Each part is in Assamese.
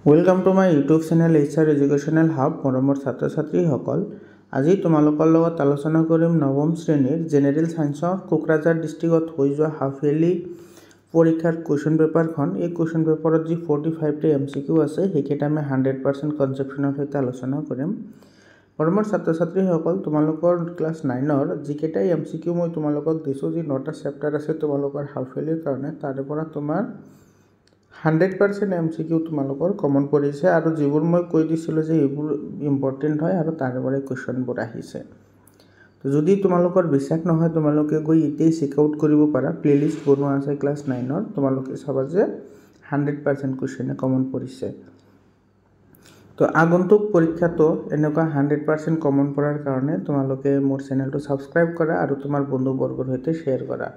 Welcome to my YouTube channel HR educational hub मरমৰ ছাত্ৰ ছাত্ৰীসকল আজি তোমালোকৰ লগত আলোচনা কৰিম নৱম শ্ৰেণীৰ জেনেৰেল সায়েন্সৰ কোকৰাঝাৰ ডিস্ট্ৰিক্টত হৈ যোৱা হাফ ইয়াৰলি পৰীক্ষাৰ কোৱেশ্চন পেপাৰখন এই কোৱেশ্চন পেপাৰত যি 45 টা MCQ আছে হেকেটা আমি 100% কনসেপচনৰ সৈতে আলোচনা কৰিম মৰমৰ ছাত্ৰ ছাত্ৰীসকল তোমালোকৰ ক্লাস 9 ৰ যিকেটা MCQ মই তোমালোকক দিছো যি 9টা চেপ্টাৰ আছে তোমালোকৰ হাফ ইয়াৰলিৰ কাৰণে তাৰে পৰা তোমাৰ 100% MCQ তোমালোকৰ কমন পৰিছে আৰু যিবোৰ মই কৈ দিছিলো যে এইবোৰ ইম্পৰ্টেন্ট হয় আৰু তাৰে পৰা কোৱেশ্চনবোৰ আহিছে তো যদি তোমালোকৰ বিশ্বাস নহয় তোমালোকে গৈ ইতেই চেক আউট কৰিব পাৰা প্লেলিষ্ট বনোৱা আছে ক্লাস 9 ৰ তোমালোকে চাবা যে 100% কোৱেশ্চনে কমন পৰিছে তো আগন্তুক পৰীক্ষাটো এনেকুৱা 100% কমন পৰাৰ কাৰণে তোমালোকে মোৰ চেনেলটো সাবস্ক্ৰাইব কৰা আৰু তোমাৰ বন্ধু বৰ্গৰ সৈতে শেয়াৰ কৰা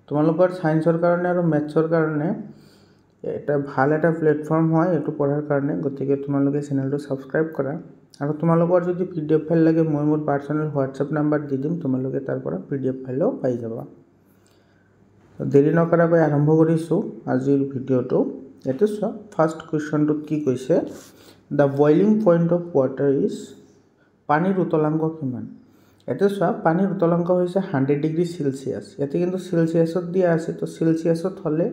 তোমালোকৰ সায়েন্সৰ কাৰণে আৰু ম্যাথছৰ কাৰণে এটা ভাল এটা প্ল্যাটফৰ্ম হয় এটো পঢ়াৰ কাৰণে গতিকে তোমালোকে চেনেলটো সাবস্ক্ৰাইব কৰা আৰু তোমালোকৰ যদি PDF ফাইল লাগে মই মোৰ পাৰ্সোনাল WhatsApp নাম্বাৰ দি দিম তোমালোকে তাৰ পৰা PDF ফাইলও পাই যাবা দেৰি নকৰাকৈ আৰম্ভ কৰিছো আজিৰ ভিডিওটো এটো ফাৰ্স্ট কোৱেশ্চনটো কি কৈছে The boiling point of water is পানীৰ উতলাংক কিমান এটো পানীৰ উতলাংক হৈছে 100 ডিগ্ৰী সেলসিয়াস এতে কিন্তু সেলসিয়াসত দিয়া আছে তো সেলসিয়াসত হলে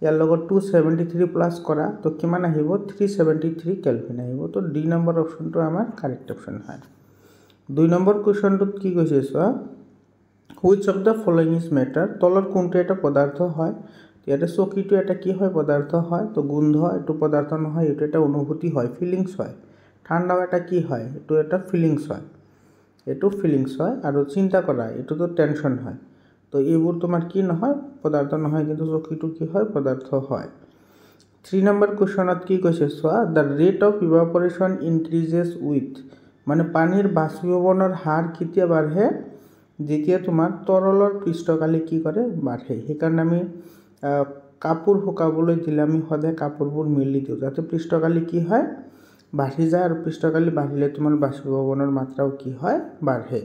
ইয়াৰ লগত 273 প্লাস কৰা তো কিমান আহিব 373 কেলভিন আহিব তো ডি নম্বৰ অপচনটো আমাৰ কাৰেক্ট অপচন হয় দুই নম্বৰ কোৱেশ্চনটোত কি কৈছে সোৱা which of the following is matter তলৰ কোনটো এটা পদাৰ্থ হয় ইয়াতে চকিটো এটা কি হয় পদাৰ্থ হয় তো গন্ধ এটো পদাৰ্থ নহয় এটো এটা অনুভূতি হয় ফিলিংস হয় ঠাণ্ডা এটা কি হয় এটো এটা ফিলিংস হয় আৰু চিন্তা কৰা এটো তো টেনশন হয় তো এইবোৰ তোমাৰ কি নহয় পদাৰ্থ নহয় কিন্তু চকিটো কি হয় পদাৰ্থ হয় 3 নম্বৰ কোৱেশ্চনত কি কৈছে সোৱা the rate of evaporation increases with মানে পানীৰ বাষ্পীভৱনৰ হাৰ কেতিয়া বাঢ়ে যেতিয়া তোমাৰ তৰলৰ পৃষ্ঠকালি কি কৰে বাঢ়ে হেকাৰণে আমি কাপোৰ শুকাবলৈ দিলে আমি সদায় কাপোৰবোৰ মেলি দিও যাতে পৃষ্ঠকালি কি হয় বাঢ়ি যায় আৰু পৃষ্ঠকালি বাঢ়িলে তোমাৰ বাষ্পীভৱনৰ মাত্ৰাও কি হয় বাঢ়ে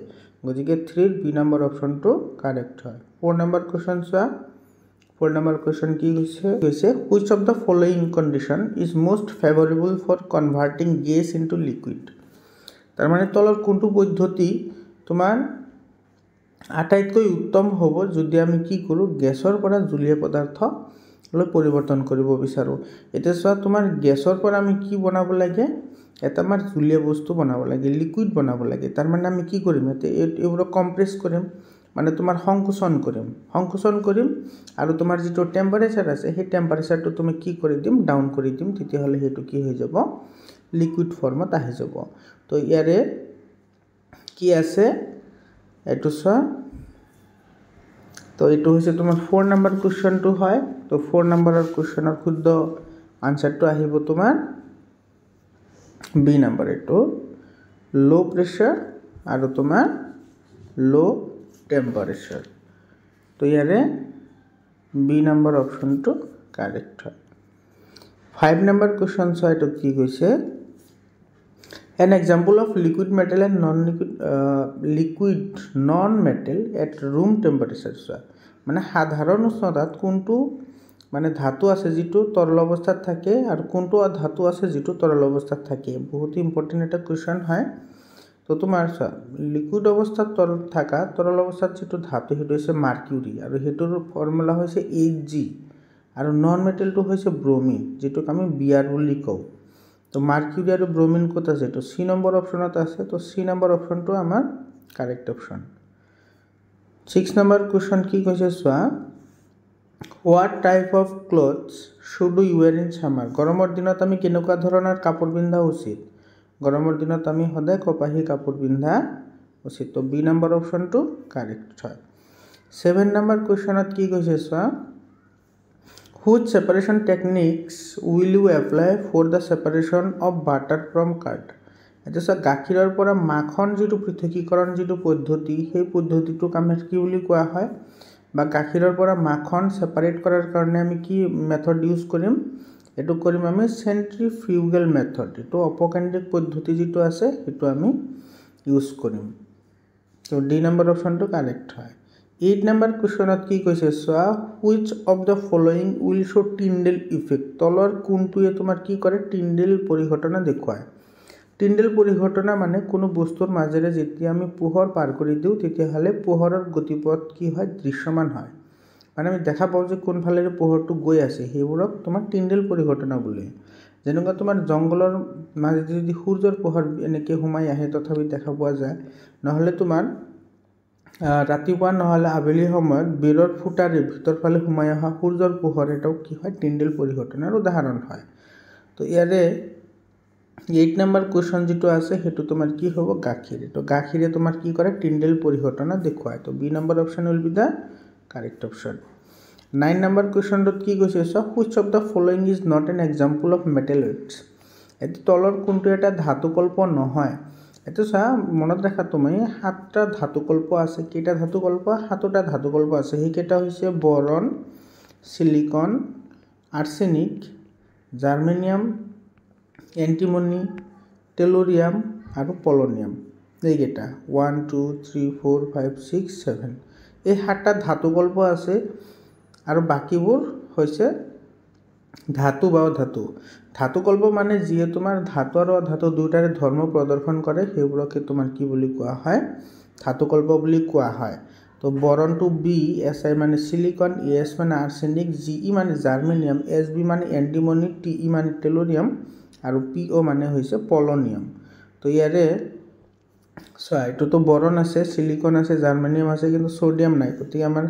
গতিকে 3 বি নম্বৰ অপচনটো কাৰেক্ট হয় 4 নম্বৰ কোৱেশ্চন সোৱা 4 নম্বৰ কোৱেশ্চন কি কৈছে which of the following condition is most favorable for converting gas into liquid তাৰ মানে তলৰ কোনটো পদ্ধতি তোমাৰ আটাইতকৈ উত্তম হ'ব যদি আমি কি কৰো গ্যাসৰ পৰা জলীয় পদাৰ্থ লৈ পৰিৱৰ্তন কৰিব বিচাৰো এটা সোৱা তোমাৰ গ্যাসৰ পৰা আমি কি বনাব লাগে এটা আমাৰ জলীয় বস্তু বনাব লাগে লিকুইড বনাব লাগে তাৰ মানে আমি কি কৰিম এতে এবোৰ কম্প্ৰেস কৰিম মানে তোমাৰ সংকোচন কৰিম আৰু তোমাৰ যেটো টেম্পাৰেচাৰ আছে সেই টেম্পাৰেচাৰটো তুমি কি কৰি দিম ডাউন কৰি দিম তেতিয়া হলে হেতু কি হৈ যাব লিকুইড ফৰ্মত আহি যাব তো ইয়াৰে কি আছে এটো সোৱা তো এটো হৈছে তোমাৰ 4 নম্বৰ কোৱেশ্চনটো হয় তো 4 নম্বৰৰ কোৱেশ্চনৰ শুদ্ধ আনসাৰটো আহিব তোমাৰ বি নম্বৰ এটো লো প্ৰেসাৰ আৰু তোমাৰ লো টেম্পাৰেচাৰ তো ইয়াৰে বি নম্বৰ অপচনটো কাৰেক্ট হয় 5 নম্বৰ কোৱেশ্চন সোৱা এটো কি কৈছে An example of liquid metal and liquid non-metal at room temperature মানে সাধাৰণ উষ্ণতাত কোনটো মানে ধাতু আছে যেটো তৰল অৱস্থাত থাকে আৰু কোনটো ধাতু আছে যেটো তৰল অৱস্থাত থাকে বহুত ইম্পৰ্টেন্ট এটা কোৱেশ্চন হয় তো তোমাৰ লিকুইড অৱস্থাত তৰল অৱস্থাত যেটো ধাতু হেতু হৈছে মাৰ্কিউৰি আৰু হেতুৰ ফৰ্মুলা হৈছে Hg আৰু নন মেটেলটো হৈছে ব্ৰোমিন যেটো আমি Br বুলি কও তো মাৰ্কিউৰি আৰু ব্ৰোমিন কত আছে তো সি নম্বৰ অপচনত আছে তো সি নম্বৰ অপচনটো আমাৰ কাৰেক্ট অপচন 6 নম্বৰ কোৱেশ্চন কি কৈছে সোৱা what type of clothes should we wear in summer গৰমৰ দিনত আমি কেনেকুৱা ধৰণৰ কাপোৰ পিন্ধা উচিত গৰমৰ দিনত আমি সদায় কপাহী কাপোৰ পিন্ধা উচিত তো বি নম্বৰ অপচনটো কাৰেক্ট হয় 7 নম্বৰ কোৱেশ্চনত কি কৈছে সোৱা Which separation techniques will you apply for the separation of butter from curd? এটা গাখীৰৰ পৰা মাখন যেটো পৃথকীকৰণ যেটো পদ্ধতি সেই পদ্ধতিটোক আমি কি বুলি কোৱা হয় বা গাখীৰৰ পৰা মাখন সেপাৰেট কৰাৰ কাৰণে আমি কি মেথড ইউজ কৰিম এটো কৰিম আমি সেন্ট্ৰিফিউগাল মেথড এটো অপকেন্দ্ৰিক পদ্ধতি যেটো আছে এটো আমি ইউজ কৰিম তো ডি নম্বৰ অপচনটো কাৰেক্ট হয় 8 নম্বৰ কুৱেশ্যনত কি কৈছে চোৱা which of the following will show' Tyndall effect তলৰ কোনটোৱে তোমাৰ কি কৰে টিণ্ডেল পৰিঘটনা দেখুৱায় টিণ্ডেল পৰিঘটনা মানে কোনো বস্তুৰ মাজেৰে যেতিয়া আমি পোহৰ পাৰ কৰি দিওঁ তেতিয়াহ'লে পোহৰৰ গতিপথ কি হয় দৃশ্যমান হয় মানে আমি দেখা পাওঁ যে কোনফালেৰে পোহৰটো গৈ আছে সেইবোৰক তোমাৰ টিণ্ডেল পৰিঘটনা বোলে যেনেকুৱা তোমাৰ জংঘলৰ মাজেদি যদি সূৰ্যৰ পোহৰ এনেকৈ সোমাই আহে তথাপি দেখা পোৱা যায় নহ'লে তোমাৰ ৰাতিপুৱা নহ'লে আবেলি সময়ত বেৰৰ ফুটাৰে ভিতৰ ফালে সোমাই অহা সূৰ্যৰ পোহৰ এটাও কি হয় টিণ্ডেল পৰিঘটনাৰ উদাহৰণ হয় তো ইয়াৰে 8 নম্বৰ কুৱেশ্যন যেটো আছে হেতু তোমাৰ কি হ'ব গাখীৰ তো গাখীৰে তোমাৰ কি কৰে টিণ্ডেল পৰিঘটনা দেখুৱায় তো B number option will be the correct option 9 number কুৱেশ্যনটোত কি কৈছে so which of the following is not an example of metalloids এটো তলৰ কোনটো এটা ধাতুকল্প নহয় এটো চা মনত ৰাখা তুমি 7টা ধাতুকল্প আছে কেইটা ধাতুকল্প 7টা ধাতুকল্প আছে সেইকেইটা হৈছে boron silicon arsenic germanium antimony tellurium আৰু পলনিয়াম এইকেইটা 1 2 3 4 5 6 7 এই 7টা ধাতুকল্প আছে আৰু বাকিবোৰ হৈছে ধাতু বা ধাতু ধাতুকল্প মানে যিয়ে তোমাৰ ধাতু আৰু ধাতু দুটাৰে ধৰ্ম প্ৰদৰ্শন কৰে সেইবোৰকে তোমাৰ কি বুলি কোৱা হয় ধাতুকল্প বুলি কোৱা হয় তো বৰনটো বি এস আই মানে সিলিকন এস মানে আৰ্ছেনিক জি ই মানে জাৰ্মেনিয়াম এস বি মানে এন্টিমনি টি ই মানে টেলুৰিয়াম আৰু পি ও মানে হৈছে পলনিয়াম তো ইয়াৰে সো এটোতো বৰন আছে সিলিকন আছে জাৰ্মেনিয়াম আছে কিন্তু সোডিয়াম নাই গতিকে আমাৰ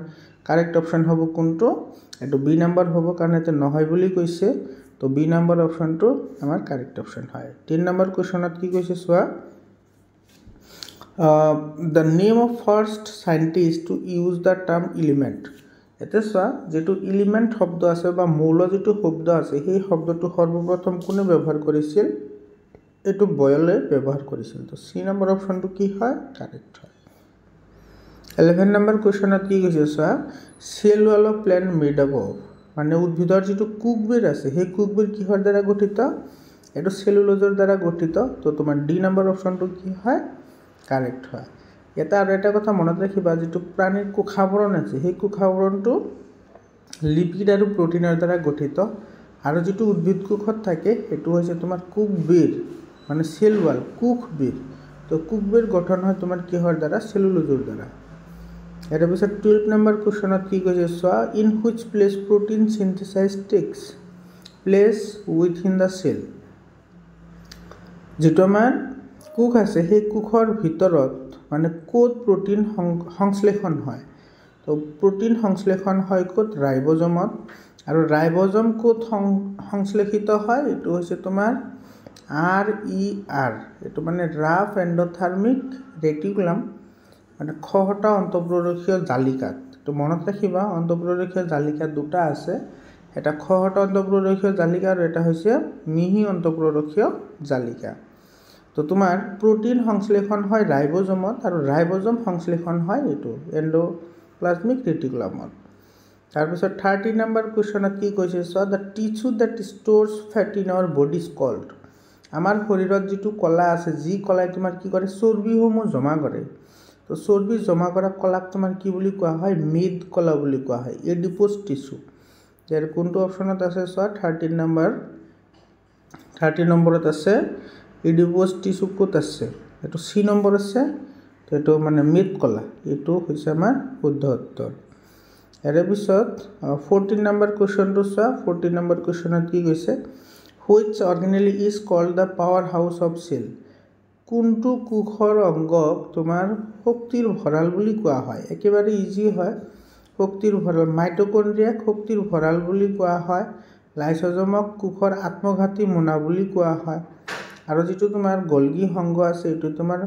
কাৰেক্ট অপশন হ'ব কোনটো এটো বি নাম্বাৰ হ'ব কাৰণ এতে নহয় বুলি কৈছে তো বি নাম্বাৰ অপশনটো আমাৰ কাৰেক্ট অপশন হয় 3 নম্বৰ কোৱেশ্যনত কি কৈছে সোৱা the name of first scientist to use the term element এতে সোৱা যেটো এলিমেন্ট শব্দ আছে বা মৌল যেটো শব্দ আছে সেই শব্দটো সৰ্বপ্ৰথম কোনে ব্যৱহাৰ কৰিছিল এটো বয়লে ব্যৱহাৰ কৰিছিল তো সি নম্বৰ অপশনটো কি হয় কাৰেক্ট হয় 11 নম্বৰ কোৱেশ্যনত কি কৈছে সোৱা cell wall of plant made up of মানে উদ্ভিদৰ যেটো কুকবেৰ আছে সেই কুকবেৰ কিহৰ দ্বাৰা গঠিত এটো সেলুলোজৰ দ্বাৰা গঠিত তো তোমাৰ ডি নম্বৰ অপশনটো কি হয় কাৰেক্ট হয় এটা আৰু এটা কথা মনত ৰাখিবা যেটো প্ৰাণীৰ কোষাবৰণ আছে সেই কোষাবৰণটো লিপিড আৰু প্ৰটিনৰ দ্বাৰা গঠিত আৰু যেটো উদ্ভিদ কোষত থাকে এটো হৈছে তোমাৰ কুকবেৰ মানে সেল ওয়াল কুকবেৰ তো কুকবেৰ গঠন হয় তোমাৰ কিহৰ দ্বাৰা সেলুলোজৰ দ্বাৰা এৰ পিছত 12 নম্বৰ কোৱেশ্যনত কি কৈছে সোৱা in which place protein synthesize takes place within the cell যেটো আমাৰ কোষ আছে সেই কোষৰ ভিতৰত মানে কোড প্ৰোটিন সংশ্লেষণ হয় তো প্ৰোটিন সংশ্লেষণ হয় কোড ৰাইবোজমত আৰু ৰাইবোজম কোড সংশ্লেষিত হয় এটো হৈছে তোমাৰ RER এটো মানে ৰাফ এন্ডোথাৰ্মিক ৰেটিকুলাম মানে খহটা অন্তঃপ্ৰৰক্ষীয় জালিকাত তো মনত ৰাখিবা অন্তঃপ্ৰৰক্ষীয় জালিকা দুটা আছে এটা খহটা অন্তঃপ্ৰৰক্ষীয় জালিকা আৰু এটা হৈছে মিহি অন্তঃপ্ৰৰক্ষীয় জালিকা তো তোমাৰ প্ৰোটিন সংশ্লেষণ হয় ৰাইবোজমত আৰু ৰাইবোজম সংশ্লেষণ হয় এটো এন্ডোপ্লাজমিক ৰেটিকুলামত তাৰ পিছত 30 নম্বৰ কোৱেশ্যনত কি কৈছে so the tissue that stores fat in our body is called আমাৰ শৰীৰত যেটো কলা আছে যি কলাই তোমাৰ কি কৰে চৰ্বিসমূহ জমা কৰে তো চৰ্বি জমা কৰা কলাক তোমাৰ কি বুলি কোৱা হয় মেদ কলা বুলি কোৱা হয় এডিপোজ টিস্যু ইয়াৰ কোনটো অপশনত আছে সো 13 নম্বৰত আছে এডিপোজ টিস্যু কোত আছে এটো সি নম্বৰ আছে তো এটো মানে মেদ কলা এটো হৈছে আমাৰ শুদ্ধ উত্তৰ এৰ পিছত 14 নম্বৰ কোৱেশ্যনটো সো 14 নম্বৰ কোৱেশ্যনত কি কৈছে which organelle is called the power house of cell কোনটো কোষৰ অংগক তোমাৰ শক্তিৰ ভঁৰাল বুলি কোৱা হয় একেবাৰে ইজি হয় শক্তিৰ ভঁৰাল মাইটোকন্ড্ৰিয়াক শক্তিৰ ভঁৰাল বুলি কোৱা হয় লাইসোজমক কোষৰ আত্মঘাতী মোনা বুলি কোৱা হয় আৰু যেটো তোমাৰ গলগি সংঘ আছে এটো তোমাৰ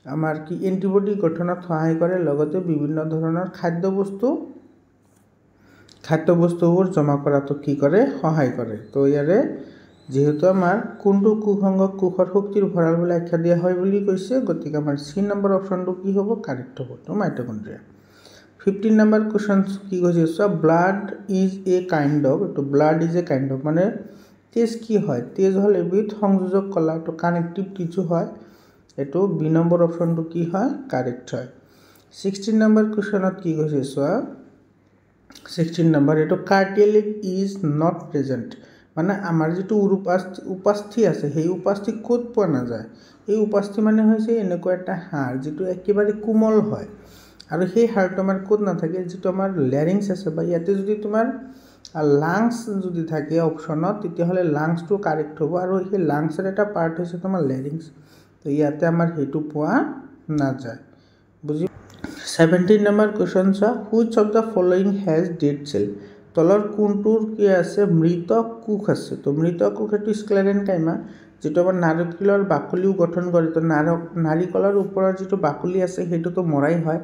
আমাৰ কি এন্টিবডি গঠনত সহায় কৰে লগতে বিভিন্ন ধৰণৰ খাদ্যবস্তুবোৰ জমা কৰাটো কি কৰে সহায় কৰে তো ইয়াৰে যেহেতু আমাৰ কোনটো কোষংগক কোষৰ শক্তিৰ ভঁৰাল বুলি আখ্যা দিয়া হয় বুলি কৈছে গতিকে আমাৰ সি নম্বৰ অপশনটো কি হ'ব কাৰেক্ট হ'ব তো মাইটোকন্ড্ৰিয়া 15 নম্বৰ কোৱেশ্যন কি কৈছে so blood is a kind of তো blood is a kind of মানে তেজ কি হয় তেজ হল এবিধ সংযোজক কলা তো কানেক্টিভ টিস্যু হয় এটো বি নম্বৰ অপশনটো কি হয় কাৰেক্ট হয় 16 নম্বৰ কুৱেশ্যনত কি কৈছে চোৱা 16 নম্বৰ এটো কাৰ্টিয়েলিক ইজ নট প্ৰেজেন্ট মানে আমাৰ যেটো উপাস্থি আছে সেই উপাস্থি ক'ত পোৱা নাযায় এই উপাস্থি মানে হৈছে এনেকুৱা এটা হাড় যেটো একেবাৰে কোমল হয় আৰু সেই হাড়টো আমাৰ ক'ত নাথাকে যেটো আমাৰ ল্যাৰিংস আছে বা ইয়াতে যদি তোমাৰ লাংস যদি থাকে অপচনত তেতিয়া হলে লাংসটো কাৰেক্ট হ'ব আৰু সেই লাংসৰ এটা পাৰ্ট হৈছে তোমাৰ ল্যাৰিংস তো ইয়াতে আমাৰ হেতু পোৱা নাযায় বুজি 17 নম্বৰ কোৱেশ্চন চা which of the following has dead cell তলৰ কোনটোৰ কি আছে মৃত কোষ আছে তো মৃত কোষ এটো স্ক্লেৰেনকাইমা যেটো আমাৰ নাৰিকলৰ বাকলিও গঠন কৰে তো নাৰিকলৰ ওপৰৰ যেটো বাকলি আছে হেতু তো মৰাই হয়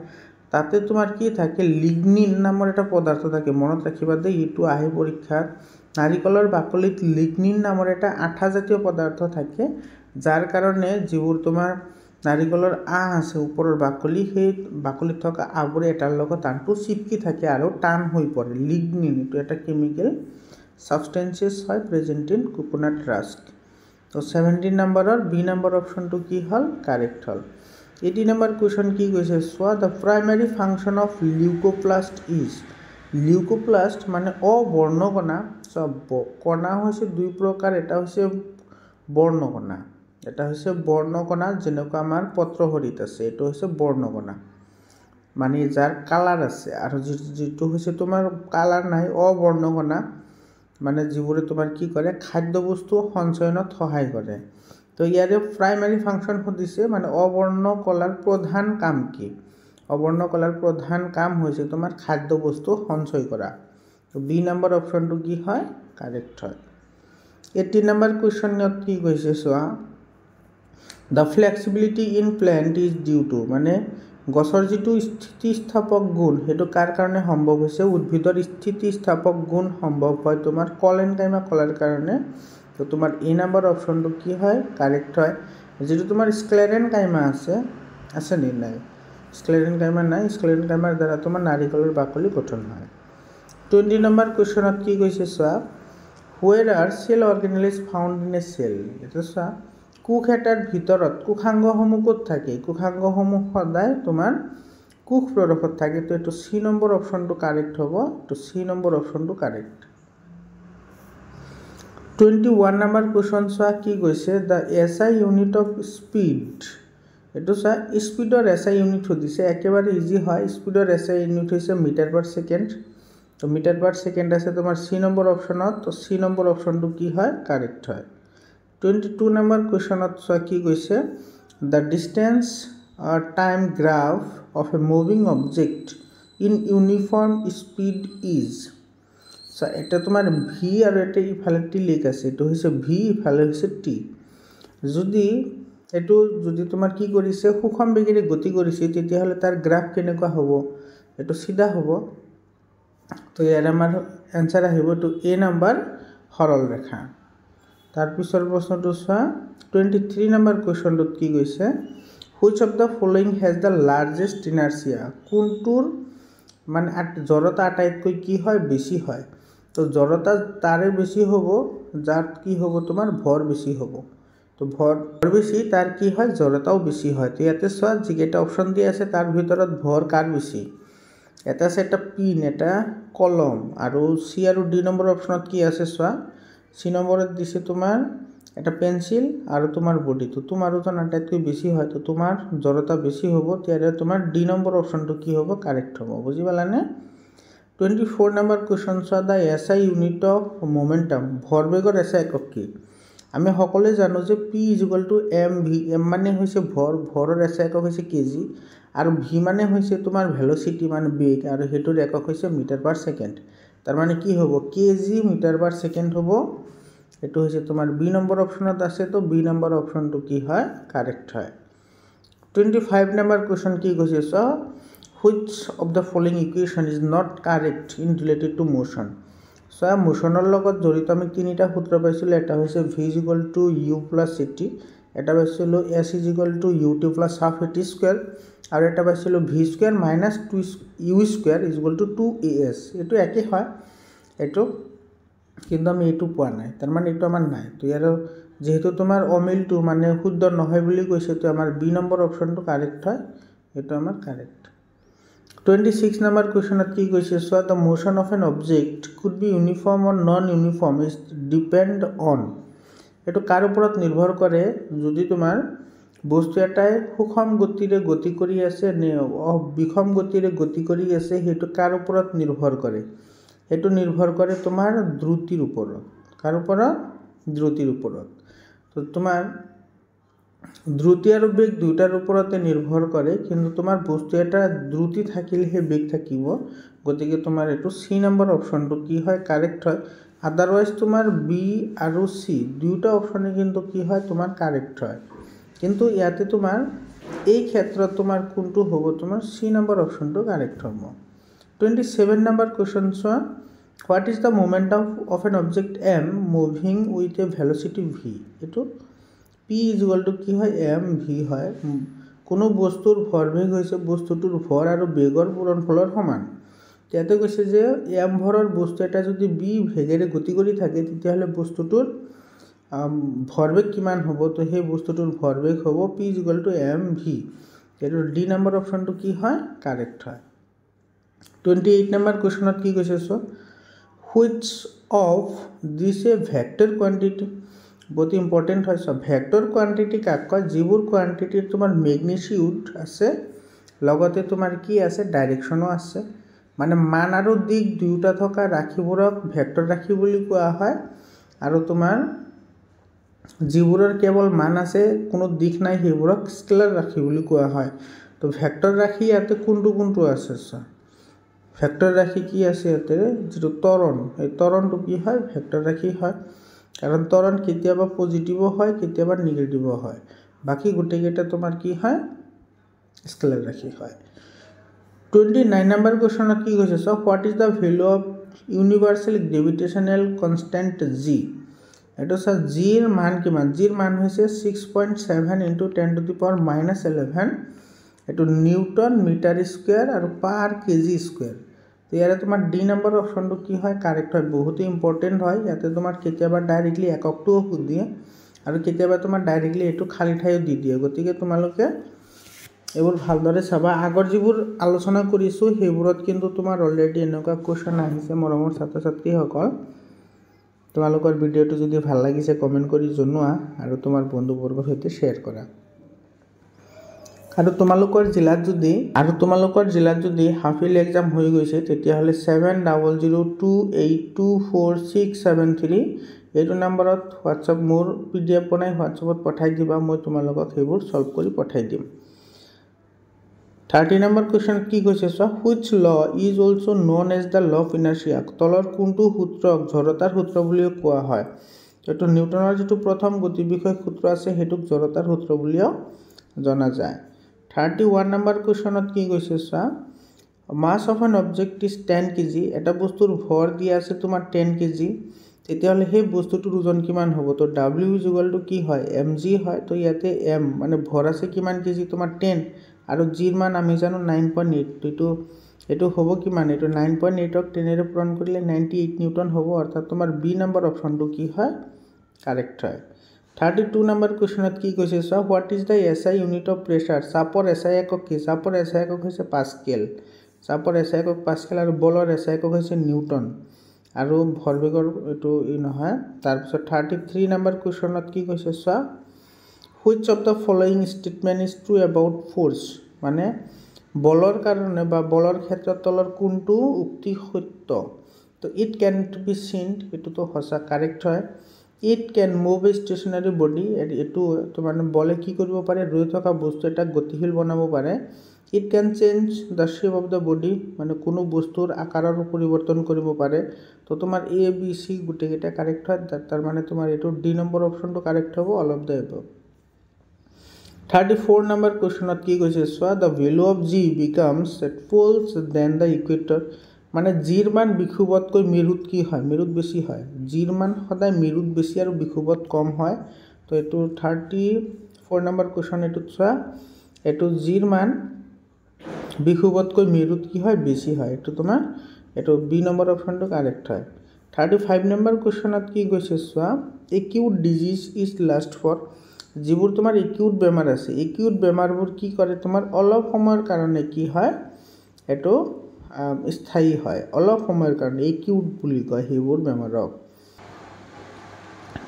তাতে তোমাৰ কি থাকে লিগনিন নামৰ এটা পদাৰ্থ থাকে মনত ৰাখিবা দে ইটো আহে পৰীক্ষাত নাৰিকলৰ বাকলিত লিগনিন নামৰ এটা আঠা জাতীয় পদাৰ্থ থাকে যাৰ কাৰণে যিবোৰ তোমাৰ নাৰিকলৰ আছে ওপৰৰ বাকলি সেই বাকলিত থকা আবৰে এটাৰ লগত আনটো চিপকি থাকে আৰু টান হৈ পৰে লিগনিন এটো এটা কেমিক্যাল সাবস্টেন্সেস হয় প্ৰেজেন্ট ইন কোকোনাট ৰাস্ক তো 17 নম্বৰৰ বি নম্বৰ অপচনটো কি হল কাৰেক্ট হল 18 নম্বৰ কোৱেশ্চন কি কৈছে সোয়া the primary function of leucoplast is leucoplast মানে অবৰ্ণকণা সব কণা হৈছে দুই প্ৰকাৰ এটা হৈছে বৰ্ণকণা এটা হৈছে বৰ্ণকণা যেনেকুৱা আমাৰ পত্ৰহৰিত আছে এটো হৈছে বৰ্ণকণা মানে যাৰ কালাৰ আছে আৰু যেটো হৈছে তোমাৰ কালাৰ নাই অবৰ্ণকণা মানে যিবোৰে তোমাৰ কি কৰে খাদ্য বস্তু সঞ্চয়নত সহায় কৰে তো ইয়াৰে প্ৰাইমাৰী ফাংচন হদিছে মানে অবৰ্ণকলাৰ প্ৰধান কাম কি অবৰ্ণকলাৰ প্ৰধান কাম হৈছে তোমাৰ খাদ্য বস্তু সঞ্চয় কৰা তো বি নম্বৰ অপচনটো কি হয় কাৰেক্ট হয় 18 নম্বৰ কোৱেশ্চনত কি কৈছে সোয়া The flexibility in plant is due to মানে গছৰ যেটো স্থিতিস্থাপক গুণ হেতু কাৰ কাৰণে সম্ভৱ হৈছে উদ্ভিদৰ স্থিতিস্থাপক গুণ সম্ভৱ হয় তোমাৰ কলেনকাইমা কলাৰ কাৰণে তো তোমাৰ এ নম্বৰ অপচনটো কি হয় কাৰেক্ট হয় যেটো তোমাৰ স্ক্লেৰেনকাইমা আছে নি নাই স্ক্লেৰেনকাইমা নাই স্ক্লেৰেনকাইমাৰ দ্বাৰা তোমাৰ নাৰিকলৰ বাকলি গঠন হয় 20 নম্বৰ কোৱেশ্চনত কি কৈছে সোয়া where are cell organelles found in a cell এটা সোয়া কোষ এটাৰ ভিতৰত কোষাংগসমূহ ক'ত থাকে কোষাংগসমূহ সদায় তোমাৰ কোষ প্ৰদেশত থাকে তো এটো সি নম্বৰ অপচনটো কাৰেক্ট হ'ব তো সি নম্বৰ অপচনটো কাৰেক্ট 21 নম্বৰ কোৱেশ্চন সোয়া কি কৈছে দা এসআই ইউনিট অফ স্পিড এটো সোয়া স্পিডৰ এসআই ইউনিট হদিছে একেবাৰে ইজি হয় স্পিডৰ এসআই ইউনিট হৈছে মিটাৰ পাৰ সেকেন্ড তো মিটাৰ পাৰ সেকেন্ড আছে তোমাৰ সি নম্বৰ অপশনত তো সি নম্বৰ অপশনটো কি হয় কাৰেক্ট হয় 22 নম্বৰ কোৱেশ্চনত সোয়া কি কৈছে the distance or time graph of a moving object in uniform speed is so এটা তোমার v আর এটা ইফালে t লিখ আছে এটো হইছে v ইফালে হইছে t যদি তোমার কি কৰিছে সুষম বেগেৰে গতি কৰিছে তেতিয়া হলে তাৰ গ্ৰাফ কেনেকুৱা হ'ব এটো সিধা হ'ব তো ইয়াৰ আমাৰ आंसर আহিব তো এ নম্বৰ সৰল ৰেখা তাৰ পিছৰ প্ৰশ্নটো সোয়া 23 নম্বৰ কোৱেশ্চনটোত কি কৈছে which of the following has the largest inertia কোনটোৰ মানে জড়তা আটাইতকৈ কি হয় বেছি হয় তো জড়তা তাৰে বেছি হ'ব যাত কি হ'ব তোমাৰ ভৰ বেছি হ'ব তো ভৰ বেছি তাৰ কি হয় জড়তাও বেছি হয় তো ইয়াতে সোয়া যিকেটা অপচন দিয়া আছে তাৰ ভিতৰত ভৰ কাৰ বেছি এটা আছে এটা পিন এটা কলম আৰু সি আৰু ডি নম্বৰ অপচনত কি আছে সোয়া সি নম্বৰত দিছে তোমাৰ এটা পেন্সিল আৰু তোমাৰ বডি তো তোমাৰ ওজন আটাইতকৈ বেছি হয় তো তোমাৰ জড়তা বেছি হ'ব তেতিয়া তোমাৰ ডি নম্বৰ অপচনটো কি হ'ব কাৰেক্ট হ'ব বুজি পালানে 24 নম্বৰ কোৱেশ্চন সোয়া the SI unit of momentum ভৰবেগৰ এসআই একক কি আমি সকলোৱে জানো যে p mv m মানে হৈছে ভৰৰ এসআই একক হৈছে কেজি আৰু v মানে হৈছে তোমাৰ ভেলোসিটি মানে বেগ আৰু হেতুৰ একক হৈছে মিটাৰ পাৰ সেকেন্ড তাৰ মানে কি হ'ব কেজি মিটাৰ পাৰ সেকেন্ড হ'ব এটো হৈছে তোমাৰ বি নম্বৰ অপচনত আছে তো বি নম্বৰ অপচনটো কি হয় কাৰেক্ট হয় 25 নম্বৰ কোৱেশ্চন কি কৈছে so which of the following equation is not correct in related to motion so মোশনৰ লগত জড়িত আমি তিনিটা সূত্ৰ পাইছিল এটা হৈছে v u + ct এটা পাইছিল s ut + half at square আৰু এটা পাইছিল v square minus 2u square is equal to 2as এটো একই হয় এটো কিন্তু আমি এটো পোৱা নাই তাৰ মানে এটো আমাৰ নাই তো ইয়াৰ যেহেতু তোমাৰ অমিলটো মানে শুদ্ধ নহয় বুলি কৈছে তো আমাৰ বি নম্বৰ অপচনটো কাৰেক্ট হয় এটো আমাৰ কাৰেক্ট 26 নম্বৰ কুৱেশ্যনত কি কৈছে চোৱা, the motion of an object could be uniform or non uniform is depend on, এইটো কাৰ ওপৰত নিৰ্ভৰ কৰে, যদি তোমাৰ বস্তু এটাই সুষম গতিৰে গতি কৰি আছে নে বিষম গতিৰে গতি কৰি আছে, সেইটো কাৰ ওপৰত নিৰ্ভৰ কৰে, সেইটো নিৰ্ভৰ কৰে তোমাৰ দ্ৰুতিৰ ওপৰত। কাৰ ওপৰত? দ্ৰুতিৰ ওপৰত। তো তোমাৰ দ্ৰুতি আৰু বেগ দুটাৰ ওপৰতে নিৰ্ভৰ কৰে, কিন্তু তোমাৰ বস্তু এটা দ্ৰুতি থাকিলেহে বেগ থাকিব, গতিকে তোমাৰ এইটো চি নম্বৰ অপশ্যনটো কি হয়, কাৰেক্ট হয়। আদাৰৱাইজ তোমাৰ বি আৰু চি দুয়োটা অপশ্যনে কিন্তু কি হয়, তোমাৰ কাৰেক্ট হয়। কিন্তু ইয়াতে তোমাৰ এই ক্ষেত্ৰত তোমাৰ কোনটো হ'ব, তোমাৰ চি নম্বৰ অপশ্যনটো কাৰেক্ট হ'ব। 27 নম্বৰ কুৱেশ্যন চোৱা, what is the momentum of an object m moving with a velocity v, এইটো পি ইজুৱেল টু কি হয়, এম ভি হয়। কোনো বস্তুৰ ভৰবেগ হৈছে বস্তুটোৰ ভৰ আৰু বেগৰ পূৰণফলৰ সমান। ইয়াতে কৈছে যে এম ভৰৰ বস্তু এটা যদি বি ভেগেৰে গতি কৰি থাকে, তেতিয়াহ'লে বস্তুটোৰ ভৰবেগ কিমান হ'ব, তো সেই বস্তুটোৰ ভৰবেগ হ'ব p equal to m v. এইটো ডি নম্বৰ অপশ্যনটো কি হয়, কাৰেক্ট হয়। 28 নম্বৰ কুৱেশ্যনত কি কৈছে চোৱা, which of this A vector quantity, বহুত ইম্পৰ্টেণ্ট হয়। চোৱা, ভেক্টৰ কোৱান্টিটি কাক কয়, যিবোৰ কোৱান্টিটিৰ তোমাৰ মেগনিচিউড আছে, লগতে তোমাৰ কি আছে, ডাইৰেকশ্যনো আছে, মানে মান আৰু দিশ দুয়োটা থকা ৰাশিবোৰক ভেক্টৰ ৰাশি বুলি কোৱা হয়। আৰু তোমাৰ যিবোৰৰ কেৱল মান আছে, কোনো দিশ নাই, সেইবোৰক স্কেলাৰ ৰাশি বুলি কোৱা হয়। তো ভেক্টৰ ৰাশি ইয়াতে কোনটো কোনটো আছে চোৱা, ভেক্টৰ ৰাশি কি আছে ইয়াতে, যিটো ত্বৰণ, এই ত্বৰণটো কি হয়, ভেক্টৰ ৰাশি হয়। কাৰণ ত্বৰণ কেতিয়াবা পজিটিভো হয়, কেতিয়াবা নিগেটিভো হয়, বাকী গোটেইকেইটা তোমাৰ কি হয়, স্কেলাৰ ৰাশি হয়। 29 নম্বৰ কুৱেশ্যনত কি কৈছে চোৱা, what is the value of universal gravitational constant G, এইটো চোৱা জিৰ মান কিমান, জিৰ মান হৈছে 6.7 × 10⁻11, এইটো নিউটন মিটাৰ স্কুৱেৰ আৰু পাৰ কেজি স্কুৱেৰ। তো ইয়াৰে তোমাৰ ডি নম্বৰ অপশ্যনটো কি হয়, কাৰেক্ট হয়। বহুতেই ইম্পৰ্টেণ্ট হয়, ইয়াতে তোমাৰ কেতিয়াবা ডাইৰেক্টলি এককটোও সুধিয়ে আৰু কেতিয়াবা তোমাৰ ডাইৰেক্টলি এইটো খালী ঠাইও দি দিয়ে, গতিকে তোমালোকে এইবোৰ ভালদৰে চাবা। আগৰ যিবোৰ আলোচনা কৰিছোঁ সেইবোৰত কিন্তু তোমাৰ অলৰেডি এনেকুৱা কুৱেশ্যন আহিছে। মৰমৰ ছাত্ৰ ছাত্ৰীসকল, তোমালোকৰ ভিডিঅ'টো যদি ভাল লাগিছে কমেণ্ট কৰি জনোৱা আৰু তোমাৰ বন্ধুবৰ্গৰ সৈতে শ্বেয়াৰ কৰা। আৰু তোমালোকৰ জিলাত যদি হাফ ইয়াৰলি এক্সাম হৈ গৈছে, তেতিয়াহ'লে 7002824673 এইটো নম্বৰত হোৱাটছআপ মোৰ PDF বনাই হোৱাটছআপত পঠাই দিবা, মই তোমালোকক সেইবোৰ ছল্ভ কৰি পঠাই দিম। 30 নম্বৰ কুৱেশ্যনত কি কৈছে চোৱা, which law is also' known as the law of inertia, তলৰ কোনটো সূত্ৰক জড়তাৰ সূত্ৰ বুলিও কোৱা হয়, এইটো নিউটনৰ যিটো প্ৰথম গতি বিষয়ক সূত্ৰ আছে, সেইটোক জড়তাৰ সূত্ৰ বুলিও জনা যায়। 31 নম্বৰ কুৱেশ্যনত কি কৈছে চোৱা, mass of an object is 10 kg, এটা বস্তুৰ ভৰ দিয়া আছে তোমাৰ 10 kg, তেতিয়াহ'লে সেই বস্তুটোৰ ওজন কিমান হ'ব, তো ডাব্লিউ ইজুৱেল টু কি হয়, এম জি হয়। তো ইয়াতে এম মানে ভৰ আছে কিমান কেজি, তোমাৰ 10, আৰু জিৰ মান আমি জানো 9.8, তো এইটো হ'ব কিমান, এইটো 9.8ক 10ৰে পূৰণ কৰিলে 98 নিউটন হ'ব, অৰ্থাৎ তোমাৰ বি নম্বৰ অপশ্যনটো কি হয়, কাৰেক্ট হয়। 32 নম্বৰ কুৱেশ্যনত কি কৈছে চোৱা, what is the SI unit of pressure, চাপৰ SI একক কি, চাপৰ SI একক হৈছে পাস্কেল, চাপৰ SI একক পাস্কেল, আৰু বলৰ SI একক হৈছে নিউটন, আৰু ভৰবেগৰ এইটো নহয়। তাৰপিছত 33 নম্বৰ কুৱেশ্যনত কি কৈছে চোৱা, which of the following statement is true about force, মানে বলৰ কাৰণে বা বলৰ ক্ষেত্ৰত তলৰ কোনটো উক্তি সত্য, তো ইট কেন বি চিন, এইটোতো সঁচা, কাৰেক্ট হয়। It can move a stationary body, এইটো মানে বলে কি কৰিব পাৰে, ৰৈ থকা বস্তু এটাক গতিশীল বনাব পাৰে। It can change the shape of the body, মানে কোনো বস্তুৰ আকাৰৰ পৰিৱৰ্তন কৰিব পাৰে। তো তোমাৰ ABC গোটেইকেইটা কাৰেক্ট হয়, তাৰ মানে তোমাৰ এইটো ডি নম্বৰ অপশ্যনটো কাৰেক্ট হ'ব, all of the above. 34 number কুৱেশ্যনত কি কৈছে চোৱা, the value of G becomes at poles than the equator, মানে জিৰ মান বিষুৱতকৈ মেৰুত কি হয়, মেৰুত বেছি হয়, জিৰ মান সদায় মেৰুত বেছি আৰু বিষুৱত কম হয়। তো এইটো 34 নম্বৰ কুৱেশ্যন, এইটোত চোৱা, এইটো জিৰ মান বিষুৱতকৈ মেৰুত কি হয়, বেছি হয়, এইটো তোমাৰ এইটো বি নম্বৰ অপশ্যনটো কাৰেক্ট হয়। 35 নম্বৰ কুৱেশ্যনত কি কৈছে চোৱা, acute disease is last for, যিবোৰ তোমাৰ একিউট বেমাৰ আছে, একিউট বেমাৰবোৰ কি কৰে, তোমাৰ অলপ সময়ৰ কাৰণে কি হয়, এইটো স্থায়ী হয় অলপ সময়ৰ কাৰণে একিউট বুলি কয় সেইবোৰ বেমাৰক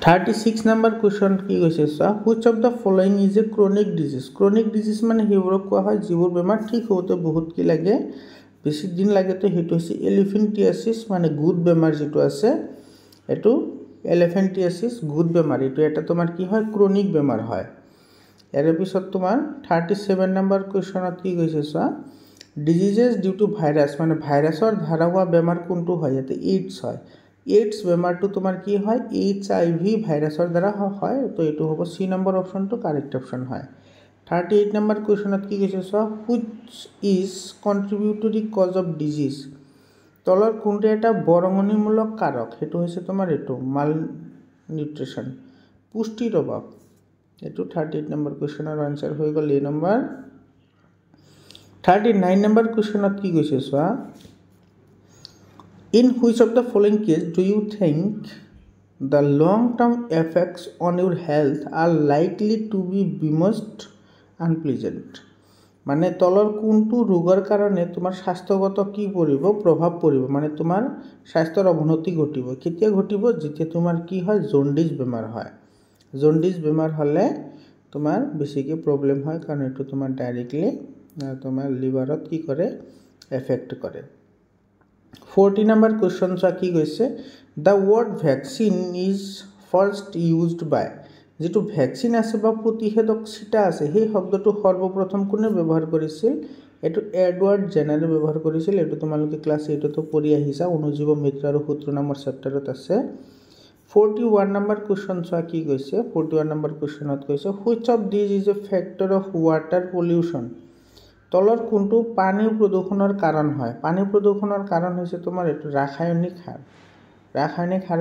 36 নম্বৰ কোৱেশ্চন কি কৈছে চোৱা which of the following is a chronic disease মানে সেইবোৰক কোৱা হয় যিবোৰ বেমাৰ ঠিক হওঁতে বহুত কি লাগে বেছি দিন লাগে তো সেইটো হৈছে এলিফেণ্টিয়াছিছ মানে গুড বেমাৰ যেটো আছে এটো এলিফেণ্টিয়াছিছ গুড বেমাৰ এটো এটা তোমাৰ কি হয় ক্ৰনিক বেমাৰ হয় ইয়াৰ পিছত তোমাৰ 37 নম্বৰ কোৱেশ্চনত কি কৈছে চোৱা ডিজিজেস ডিউ টু ভাইৰাছ মানে ভাইৰাছৰ দ্বাৰা হোৱা বেমাৰ কোনটো হয় ইয়াতে এইডছ হয় এইডছ বেমাৰটো তোমাৰ কি হয় HIV ভাইৰাছৰ দ্বাৰা হয় তো এটো হ'ব সি নম্বৰ অপচনটো কাৰেক্ট অপচন হয় 38 নম্বৰ কোৱেশ্চনত কি কৈছে চোৱা which is contributory cause of disease তলৰ কোনটো এটা বৰঙনিমূলক কাৰক হেতু হৈছে তোমাৰ এটো মাল নিউট্ৰিশন পুষ্টিৰ অভাৱ এটো 38 নম্বৰ কোৱেশ্চনৰ আনসাৰ হৈ গ'ল এ নম্বৰ 39 নম্বৰ কোৱেশ্চনত কি কৈছে চোৱা In which of the following case do you think the long-term effects on your health are likely to be most unpleasant? মানে তলৰ কোনটো ৰোগৰ কাৰণে তোমাৰ স্বাস্থ্যগত কি পৰিব প্ৰভাৱ পৰিব মানে তোমাৰ স্বাস্থ্যৰ অৱনতি ঘটিব কেতিয়া ঘটিব যেতিয়া তোমাৰ কি হয় জন্ডিস বেমাৰ হয় জন্ডিস বেমাৰ হলে তোমাৰ বেছিকৈ প্ৰবলেম হয় কাৰণ এটো তোমাৰ ডাইৰেক্টলি তোমাৰ লিভাৰত কি কৰে এফেক্ট কৰে 40 number question सा की গৈছে the word vaccine is first used by যেটো ভ্যাকসিন আছে বা প্ৰতিষেধক ছিটা আছে সেই শব্দটো সৰ্বপ্ৰথম কোনে ব্যৱহাৰ কৰিছিল এটো এডওয়াৰ্ড জেনাৰে ব্যৱহাৰ কৰিছিল এটো তোমালোকে ক্লাস 8 তো পঢ়ি আহিছা অনুজীৱ মিত্ৰ আৰু সূত্ৰ নম্বৰ চেপ্টাৰত আছে 41 number question सा की গৈছে 41 number questionত কৈছে which of these is a factor of water pollution তলৰ কোনটো পানী প্ৰদূষণৰ কাৰণ হয় পানী প্ৰদূষণৰ কাৰণ হৈছে তোমাৰ এটো ৰাসায়নিক সাৰ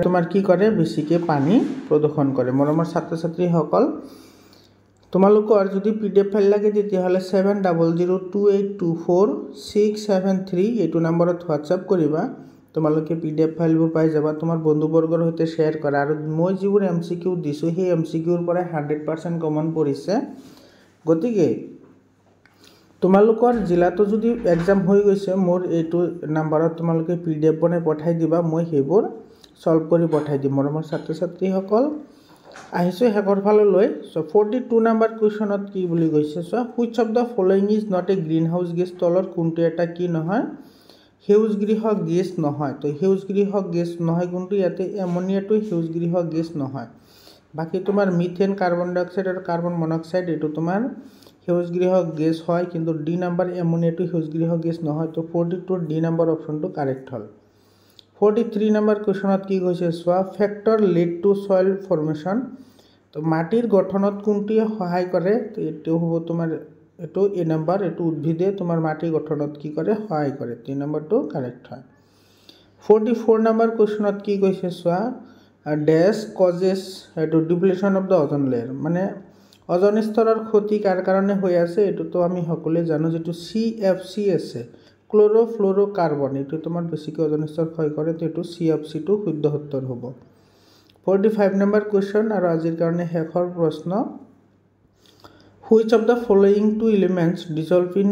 তোমাৰ কি কৰে বেছিকৈ পানী প্ৰদূষণ কৰে মৰমৰ ছাত্ৰ ছাত্ৰী সকল তোমালোকৰ যদি পিডিএফ ফাইল লাগে তেতিয়া হলে 7002824673 এইটো নম্বৰত WhatsApp কৰিবা তোমালোকে পিডিএফ ফাইলবোৰ পাই যাবা তোমাৰ বন্ধুবৰ্গৰ সৈতে শেয়াৰ কৰা আৰু মই যিবোৰ এমসিকিউ দিছো সেই এমসিকিউৰ পৰা 100% কমন পৰিছে গতিকে তোমালোকৰ জিলাটো যদি এক্সাম হৈ গৈছে মোৰ এইটো নম্বৰত তোমালোকে পিডিএফ বনাই পঠাই দিবা মই হেবোৰ সলভ কৰি পঠাই দিম মৰমৰ ছাত্ৰ ছাত্ৰী সকল আহিছো হেকৰ ফাললৈ সো 42 নম্বৰ কোৱেশ্চনত কি বুলি কৈছে so which of the following is not a greenhouse gas তলৰ কোনটো এটা কি নহয় সেউজগৃহ গেছ নহয় তো সেউজগৃহ গেছ নহয় কোনটো ইয়াতে এমোনিয়াটো সেউজগৃহ গেছ নহয় বাকি তোমাৰ মিথেন কাৰ্বন ডাই অক্সাইড আৰু কাৰ্বন মনোক্সাইড এটো তোমাৰ সেউজগৃহ গেছ হয় কিন্তু ডি নাম্বার এমোনিয়াটো সেউজগৃহ গেছ নহয় তো 42 ডি নাম্বার অপশনটো কারেক্ট হল 43 নাম্বার কোৱেশ্চনত কি কৈছে সোয়া factor lead to soil formation তো মাটিৰ গঠনত কোনটোৱে সহায় কৰে তো এটো হ'ব তোমাৰ এটো এ নাম্বাৰ এটো উদ্ভিদে তোমাৰ মাটি গঠনত কি কৰে সহায় কৰে 3 নাম্বাৰটো কাৰেক্ট হয় 44 নাম্বাৰ কোৱেশ্চনত কি কৈছে সোয়া ড্যাশ কজেস এটো ডিপ্লেশন অফ দ্য ওজন লেয়ার মানে ওজন স্তৰৰ ক্ষতি কাৰ কাৰণে হৈ আছে এটো তো আমি সকলোৱে জানো যেটো CFC আছে ক্লোৰোফ্লোৰোকাৰ্বন এটো তোমাৰ বেছিকৈ ওজন স্তৰ ক্ষয় কৰে তো এটো CFC টো শুদ্ধ উত্তৰ হ'ব 45 নম্বৰ কোৱেশ্চন আৰু আজিৰ কাৰণে শেষৰ প্ৰশ্ন which of the following two elements dissolve in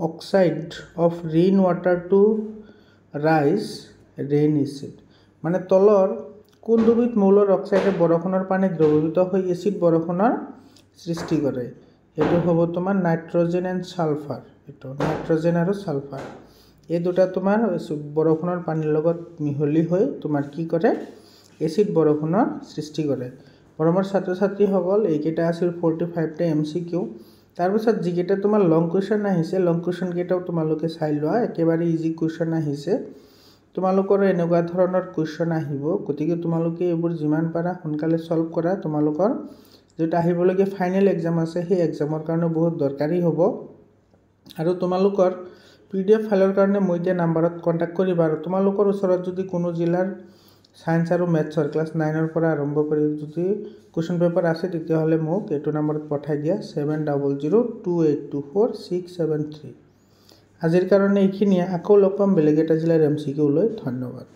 oxide of rain water to rise rain acid মানে তলৰ কোন দুবিধ মৌলৰ অক্সাইডে বৰষুণৰ পানী দ্ৰৱীভূত হৈ এসিড বৰষুণৰ সৃষ্টি কৰে এটো হ'ব তোমাৰ নাইট্ৰজেন এন্ড সালফাৰ এটো নাইট্ৰজেন আৰু সালফাৰ এই দুটা তোমাৰ বৰষুণৰ পানীৰ লগত মিহলি হৈ তোমাৰ কি কৰে এসিড বৰষুণৰ সৃষ্টি কৰে মৰমৰ ছাত্ৰ ছাত্ৰী সকল এইকেইটা আছিল 45 টা এমসিকিউ তাৰ পিছত যিকেইটা তোমাৰ লং কোৱেশ্চন আহিছে লং কোৱেশ্চন কেইটাও তোমালোকে চাই লোৱা একেবাৰে ইজি কোৱেশ্চন আহিছে তোমালোকৰ এনেকুৱা ধৰণৰ কোৱেশ্চন আহিব গতিকে তোমালোকে এইবোৰ যিমান পাৰা সোনকালে সলভ কৰা তোমালোকৰ যেটা আহিবলগীয়া ফাইনাল এক্সাম আছে সেই এক্সামৰ কাৰণে বহুত দৰকাৰী হ'ব আৰু তোমালোকৰ পিডিএফ ফাইলৰ কাৰণে মই দিয়া নম্বৰত কন্টাক্ট কৰিবা আৰু তোমালোকৰ ওচৰত যদি কোনো জিলাৰ সায়েন্স আৰু ম্যাথছৰ ক্লাস 9 ৰ পৰা আৰম্ভ কৰি যদি কোৱেশ্চন পেপাৰ আছে তেতিয়া হলে মোক এইটো নম্বৰত পঠাই দিয়া 7002824673 আজিৰ কাৰণে এইখিনি আকৌ লগ পাম বেলেগ এটা জিলাৰ এমসিকিউ লৈ ধন্যবাদ